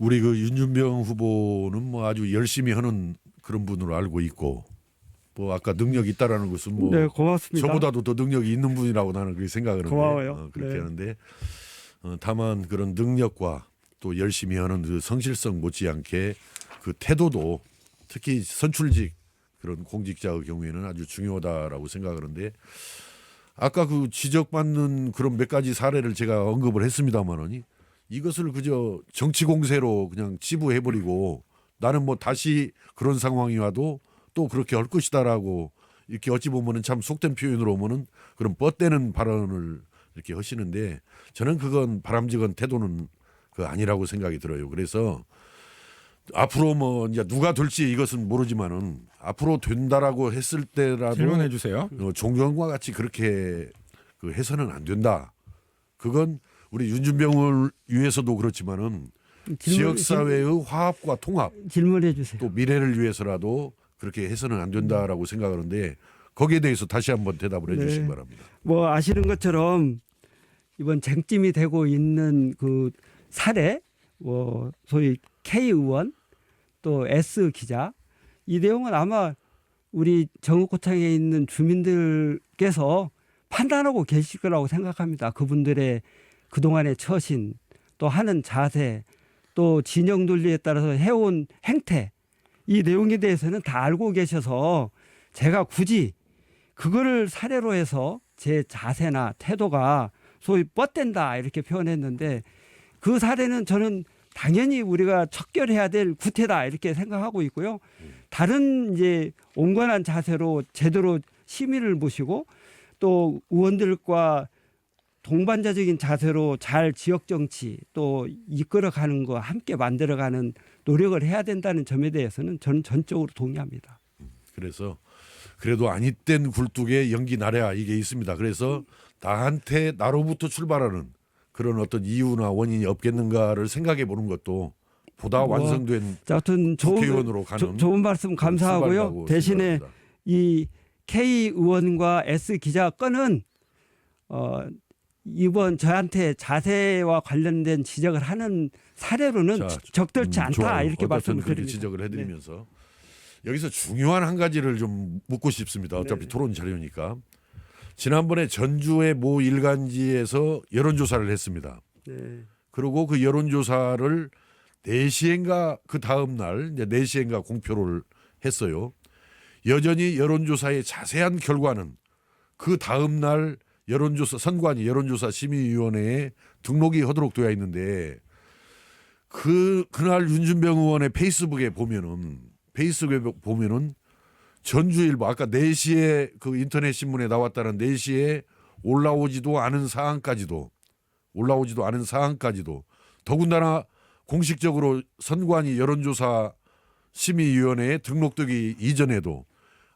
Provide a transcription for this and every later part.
우리 그 윤준병 후보는 뭐 아주 열심히 하는 그런 분으로 알고 있고 뭐 아까 능력이 있다라는 것은 뭐 네, 고맙습니다. 저보다도 더 능력이 있는 분이라고 나는 그렇게 생각을 하는데 고마워요. 그렇게 네. 하는데 다만 그런 능력과 또 열심히 하는 그 성실성 못지않게 그 태도도 특히 선출직 그런 공직자의 경우에는 아주 중요하다라고 생각하는데 아까 그 지적받는 그런 몇 가지 사례를 제가 언급을 했습니다만은 이것을 그저 정치 공세로 그냥 치부해버리고 나는 뭐 다시 그런 상황이 와도 또 그렇게 할 것이다라고 이렇게 어찌 보면은 참 속된 표현으로 보면은 그런 뻗대는 발언을 이렇게 하시는데 저는 그건 바람직한 태도는 그 아니라고 생각이 들어요. 그래서 앞으로 뭐 이제 누가 될지 이것은 모르지만은 앞으로 된다라고 했을 때라도 질문해 주세요. 종전과 같이 그렇게 그 해서는 안 된다. 그건 우리 윤준병을 위해서도 그렇지만은 지역 사회의 화합과 통합 질문해 주세요. 또 미래를 위해서라도 그렇게 해서는 안 된다라고 생각하는데 거기에 대해서 다시 한번 대답을 해 주시기 바랍니다. 뭐 아시는 것처럼 이번 쟁점이 되고 있는 그 사례, 뭐 소위 K 의원 또 S 기자 이 내용은 아마 우리 정읍고창에 있는 주민들께서 판단하고 계실 거라고 생각합니다. 그분들의 그동안의 처신 또 하는 자세 또 진영 논리에 따라서 해온 행태 이 내용에 대해서는 다 알고 계셔서 제가 굳이 그거를 사례로 해서 제 자세나 태도가 소위 뻗댄다 이렇게 표현했는데 그 사례는 저는 당연히 우리가 척결해야 될 구태다 이렇게 생각하고 있고요. 다른 이제 온건한 자세로 제대로 시민을 모시고 또 의원들과 동반자적인 자세로 잘 지역 정치 또 이끌어가는 거 함께 만들어가는 노력을 해야 된다는 점에 대해서는 저는 전적으로 동의합니다. 그래서 그래도 아니땐 굴뚝에 연기 나랴 이게 있습니다. 그래서 나한테 나로부터 출발하는 그런 어떤 이유나 원인이 없겠는가를 생각해 보는 것도 보다 완성된 하여튼 국회의원으로 가는 좋은 말씀 감사하고요. 출발이라고 대신에 생각합니다. 이 K 의원과 S 기자 건은 이번 저한테 자세와 관련된 지적을 하는 사례로는 자, 적절치 않다 좋아요. 이렇게 어떻든 말씀을 그렇게 드립니다. 지적을 해드리면서 여기서 중요한 한 가지를 좀 묻고 싶습니다. 어차피 네. 토론 자료니까 지난번에 전주의 모 일간지에서 여론조사를 했습니다. 네. 그리고 그 여론조사를 4시인가 그 다음 날 이제 4시인가 공표를 했어요. 여전히 여론조사의 자세한 결과는 그 다음 날 여론조사 선관위 여론조사 심의위원회에 등록이 하도록 되어 있는데 그날 윤준병 의원의 페이스북에 보면은 전주일보 아까 4시에 그 인터넷 신문에 나왔다는 4시에 올라오지도 않은 사항까지도 더군다나 공식적으로 선관위 여론조사 심의위원회에 등록되기 이전에도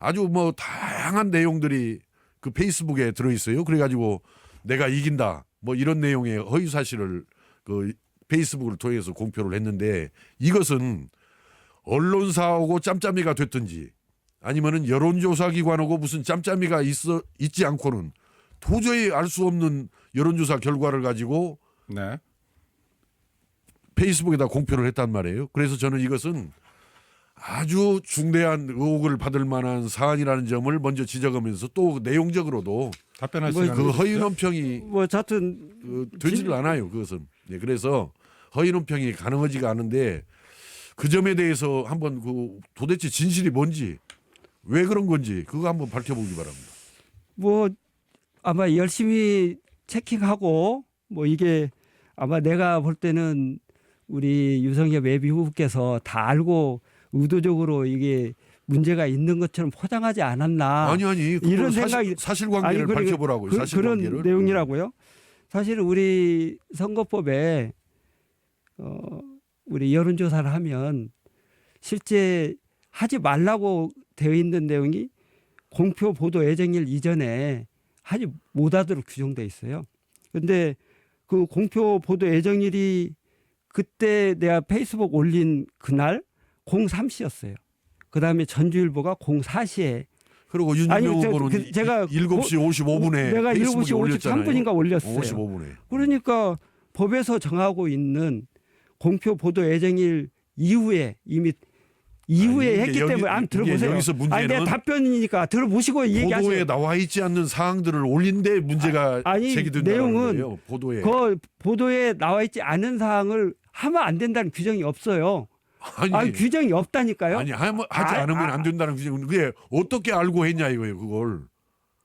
아주 뭐 다양한 내용들이 그 페이스북에 들어 있어요. 그래가지고 내가 이긴다 뭐 이런 내용의 허위 사실을 그 페이스북을 통해서 공표를 했는데 이것은 언론사하고 짬짬이가 됐든지 아니면은 여론조사 기관하고 무슨 짬짬이가 있지 않고는 도저히 알 수 없는 여론조사 결과를 가지고 네. 페이스북에다 공표를 했단 말이에요. 그래서 저는 이것은 아주 중대한 의혹을 받을 만한 사안이라는 점을 먼저 지적하면서 또 내용적으로도 답변할 뭐 시간. 그 허위 논평이 뭐 하여튼 되지를 않아요. 그것은. 네, 그래서 허위 논평이 가능하지가 않은데 그 점에 대해서 한번 그 도대체 진실이 뭔지 왜 그런 건지 그거 한번 밝혀보기 바랍니다. 뭐 아마 열심히 체킹하고 뭐 이게 아마 내가 볼 때는 우리 유성엽 예비 후보께서 다 알고 의도적으로 이게 문제가 있는 것처럼 포장하지 않았나. 아니 이런 생각이 사실관계를 밝혀보라고요. 사실관계를. 그런 내용이라고요. 사실 우리 선거법에 우리 여론조사를 하면 실제 하지 말라고 되어 있는 내용이 공표 보도 예정일 이전에 하지 못하도록 규정돼 있어요. 그런데 그 공표 보도 예정일이 그때 내가 페이스북 올린 그날 03시였어요. 그다음에 전주일보가 04시에 그리고 윤준명 후보는 제가 7시 55분에 내가 7시 올렸잖아요. 53분인가 올렸어요. 55분에. 그러니까 법에서 정하고 있는 공표 보도 예정일 이후에 이미 이후에 아니, 했기 여기- 때문에 한번 이게 들어보세요. 여기서 문제는 내 답변이니까 들어보시고 보도에 얘기하세요. 나와 있지 않는 사항들을 올린 데 문제가 아니, 제기된다는 내용은 거예요. 보도에. 그 보도에 나와 있지 않은 사항을 하면 안 된다는 규정이 없어요. 아니, 규정이 없다니까요. 하지 아, 않으면 아, 안 된다는 규정은 그게 어떻게 알고 했냐 이거예요. 그걸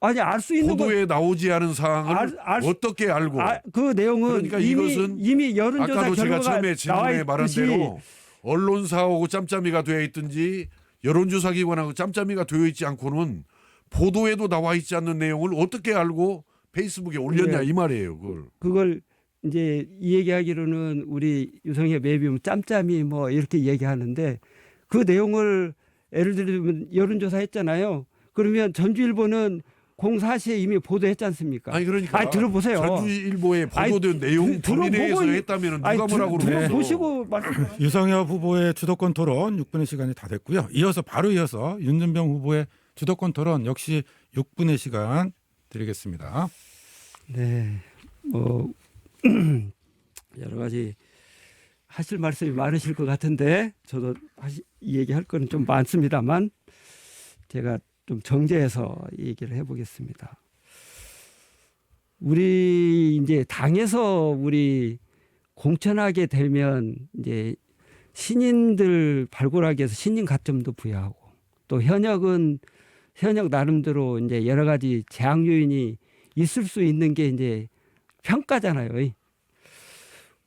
아니 알 수 있는 건 보도에 나오지 않은 사항을 어떻게 알고? 그 내용은 그러니까 이미 이것은 이미 여론조사 아까도 제가 결과가 처음에 나와 질문에 말한 있듯이 대로 언론사하고 짬짬이가 되어 있든지 여론조사 기관하고 짬짬이가 되어 있지 않고는 보도에도 나와 있지 않는 내용을 어떻게 알고 페이스북에 올렸냐 네. 이 말이에요. 그걸. 그걸 이제 이 얘기하기로는 우리 유성의 매비움 짬짬이 뭐 이렇게 얘기하는데 그 내용을 예를 들면 여론조사 했잖아요. 그러면 전주일보는 04시에 이미 보도했지 않습니까? 아니 그러니까 아니, 들어보세요. 전주일보에 보도된 아니, 내용 들어보고 본인에서 있- 했다면 누가 아니, 뭐라고 그러겠어. 들어보시고 말씀. 유성엽 후보의 주도권 토론 6분의 시간이 다 됐고요. 바로 이어서 윤준병 후보의 주도권 토론 역시 6분의 시간 드리겠습니다. 네, 뭐 여러 가지 하실 말씀이 많으실 것 같은데 저도 얘기할 거는 좀 많습니다만 제가 좀 정제해서 얘기를 해보겠습니다. 우리 이제 당에서 우리 공천하게 되면 이제 신인들 발굴하기 위해서 신인 가점도 부여하고 또 현역 나름대로 이제 여러 가지 제약 요인이 있을 수 있는 게 이제 평가잖아요.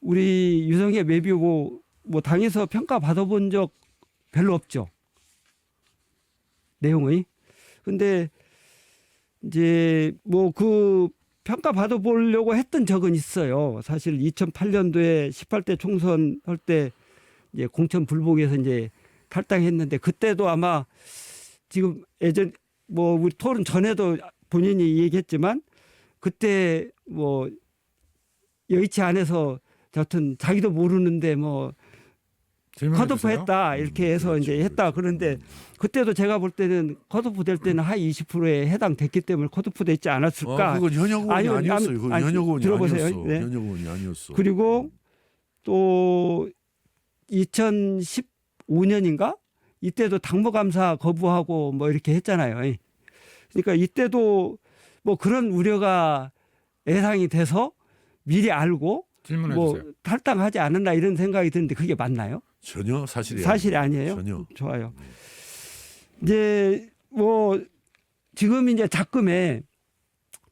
우리 유성의 매비고 뭐 당에서 평가 받아본 적 별로 없죠. 내용이. 근데 이제 뭐 그 평가 받아보려고 했던 적은 있어요. 사실 2008년도에 18대 총선 할 때 이제 공천 불복에서 이제 탈당했는데 그때도 아마 지금 예전 뭐 우리 토론 전에도 본인이 얘기했지만 그때 뭐 여의치 않아서 여튼 자기도 모르는데 뭐 질문해 컷오프 주세요. 했다 이렇게 해서 그렇죠, 이제 했다. 그런데 그때도 제가 볼 때는 컷오프 될 때는 하위 20%에 해당됐기 때문에 컷오프 됐지 않았을까. 그건 현역 의원이 아니요, 아니었어요. 그건 아니, 현역 의원이 들어보세요. 아니었어. 네. 현역 의원이 아니었어. 그리고 또 2015년인가 이때도 당무감사 거부하고 뭐 이렇게 했잖아요. 그러니까 이때도 뭐 그런 우려가 예상이 돼서 미리 알고 질문해 뭐 주세요. 탈당하지 않았나 이런 생각이 드는데 그게 맞나요? 전혀 사실이 사실이 아니에요. 전혀. 좋아요. 이제 뭐 지금 이제 작금에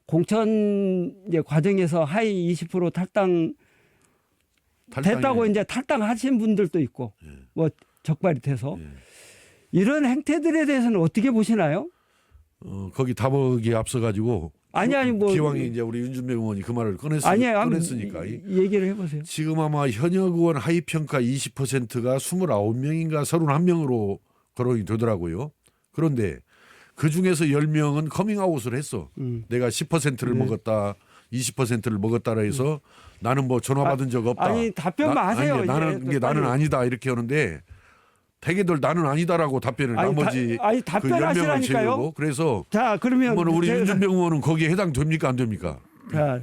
공천 이제 과정에서 하위 20% 탈당 됐다고 이제 탈당하신 분들도 있고 뭐 적발이 돼서 예. 이런 행태들에 대해서는 어떻게 보시나요? 거기 답하기에 앞서 가지고 아니 뭐 기왕에 이제 우리 윤준배 의원이 그 말을 꺼냈으니까 얘기를 해보세요. 지금 아마 현역 의원 하위 평가 20%가 29명인가 31명으로 거론이 되더라고요. 그런데 그 중에서 10명은 커밍아웃을 했어. 내가 10%를 네. 먹었다, 20%를 먹었다라 해서 나는 뭐 전화 받은 적 없다. 아니 답변만 하세요. 아니, 나는 이제 이게 나는 빨리. 아니다 이렇게 하는데 대개들 나는 아니다라고 답변을 나머지 그 답변하시라니까요. 10명을 채우고 그래서 자 그러면 우리 제가- 윤준병 의원은 거기에 해당됩니까 안 됩니까? 자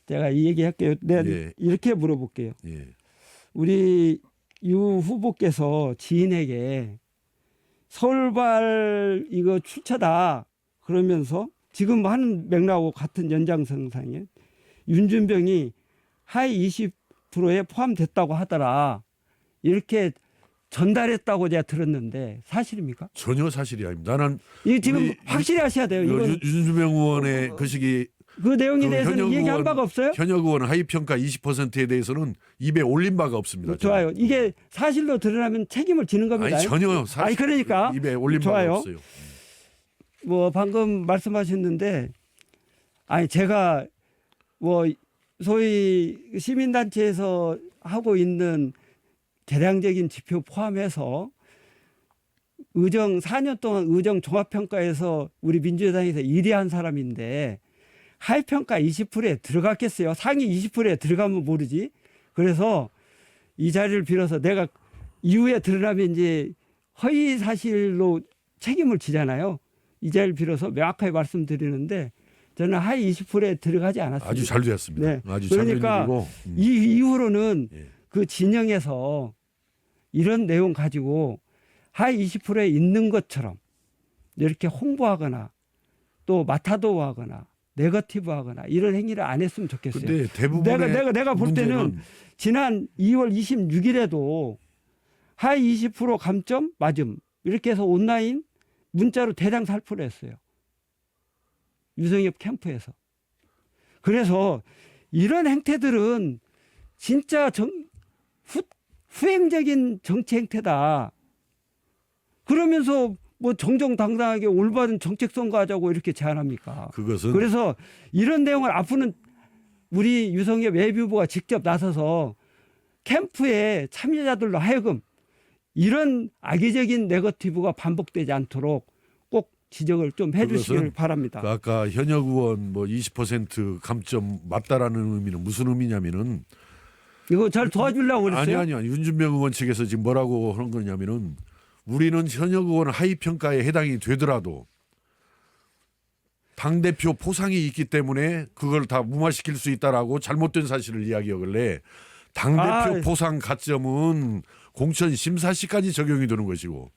제가 이 얘기할게요. 내가 예. 이렇게 물어볼게요. 예. 우리 유 후보께서 지인에게 서울발 이거 출처다 그러면서 지금 하는 맥락하고 같은 연장선상에 윤준병이 하위 20%에 포함됐다고 하더라 이렇게 전달했다고 제가 들었는데 사실입니까? 전혀 사실이 아닙니다. 나는 이 지금 우리 확실히 하셔야 돼요. 이건 윤준병 의원의 그 시기 그 내용에 그 대해서는 현역 얘기한 의원- 바가 없어요? 현역 의원 하위 평가 20%에 대해서는 입에 올린 바가 없습니다. 좋아요. 이게 사실로 드러나면 책임을 지는 겁니다. 아니 전혀 사실 아니, 그러니까 입에 올린 좋아요. 바가 없어요. 뭐 방금 말씀하셨는데 아니 제가 뭐 소위 시민단체에서 하고 있는 개량적인 지표 포함해서 의정 4년 동안 의정 종합평가에서 우리 민주당에서 1위 한 사람인데 하위평가 20%에 들어갔겠어요. 상위 20%에 들어가면 모르지. 그래서 이 자리를 빌어서 내가 이후에 드러나면 이제 허위 사실로 책임을 지잖아요. 이 자리를 빌어서 명확하게 말씀드리는데 저는 하위 20%에 들어가지 않았습니다. 아주 잘 되었습니다. 네. 아주 잘 된 그러니까 일이고 이 이후로는 예. 그 진영에서 이런 내용 가지고 하위 20%에 있는 것처럼 이렇게 홍보하거나 또 마타도하거나 네거티브하거나 이런 행위를 안 했으면 좋겠어요. 근데 대부분의 내가 볼 때는 문제는 지난 2월 26일에도 하위 20% 감점 맞음 이렇게 해서 온라인 문자로 대량 살포를 했어요. 유성엽 캠프에서. 그래서 이런 행태들은 진짜 후행적인 정치 행태다. 그러면서 뭐 정정당당하게 올바른 정책 선거하자고 이렇게 제안합니까? 그것은 그래서 이런 내용을 앞으로는 우리 유성엽 예비후보가 직접 나서서 캠프의 참여자들로 하여금 이런 악의적인 네거티브가 반복되지 않도록 꼭 지적을 좀 해주시길 그것은 바랍니다. 아까 현역 의원 뭐 20% 감점 맞다라는 의미는 무슨 의미냐면은 이거 잘 도와주려고 그랬어요? 아니 윤준명 의원 측에서 지금 뭐라고 하는 거냐면은 우리는 현역 의원 하위 평가에 해당이 되더라도 당 대표 포상이 있기 때문에 그걸 다 무마시킬 수 있다라고 잘못된 사실을 이야기하길래 당 대표 포상 가점은 공천 심사 시까지 적용이 되는 것이고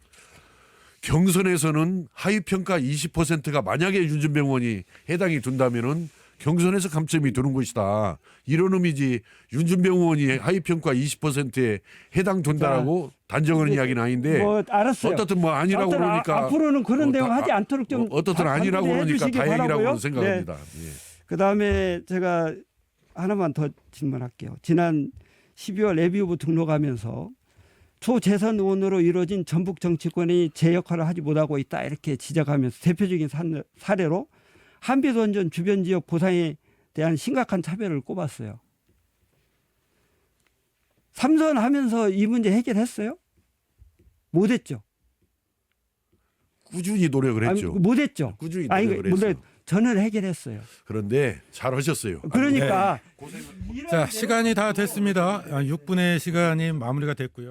경선에서는 하위 평가 20%가 만약에 윤준명 의원이 해당이 된다면은 경선에서 감점이 드는 것이다. 이런 의미지 윤준명 의원이 하위 평가 20%에 해당된다라고 단정하는 이야기는 아닌데 뭐 알았어요. 어떻든 뭐 아니라고 그러니까 앞으로는 그런 내용 다- 하지 않도록 좀 어떻든 아니라고 반대해 그러니까 주시기 다행이라고 바라고요. 생각합니다. 예. 그다음에 제가 하나만 더 질문할게요. 지난 12월 예비후보 등록하면서 초재선 의원으로 이루어진 전북 정치권이 제 역할을 하지 못하고 있다 이렇게 지적하면서 대표적인 사례로 한빛원전 주변 지역 보상에 대한 심각한 차별을 꼽았어요. 삼선하면서 이 문제 해결했어요? 못했죠. 꾸준히 노력을 했죠. 못했죠. 꾸준히 아니, 노력을 했어요. 저는 해결했어요. 그런데 잘하셨어요. 그러니까 자, 시간이 다 됐습니다. 6분의 시간이 마무리가 됐고요.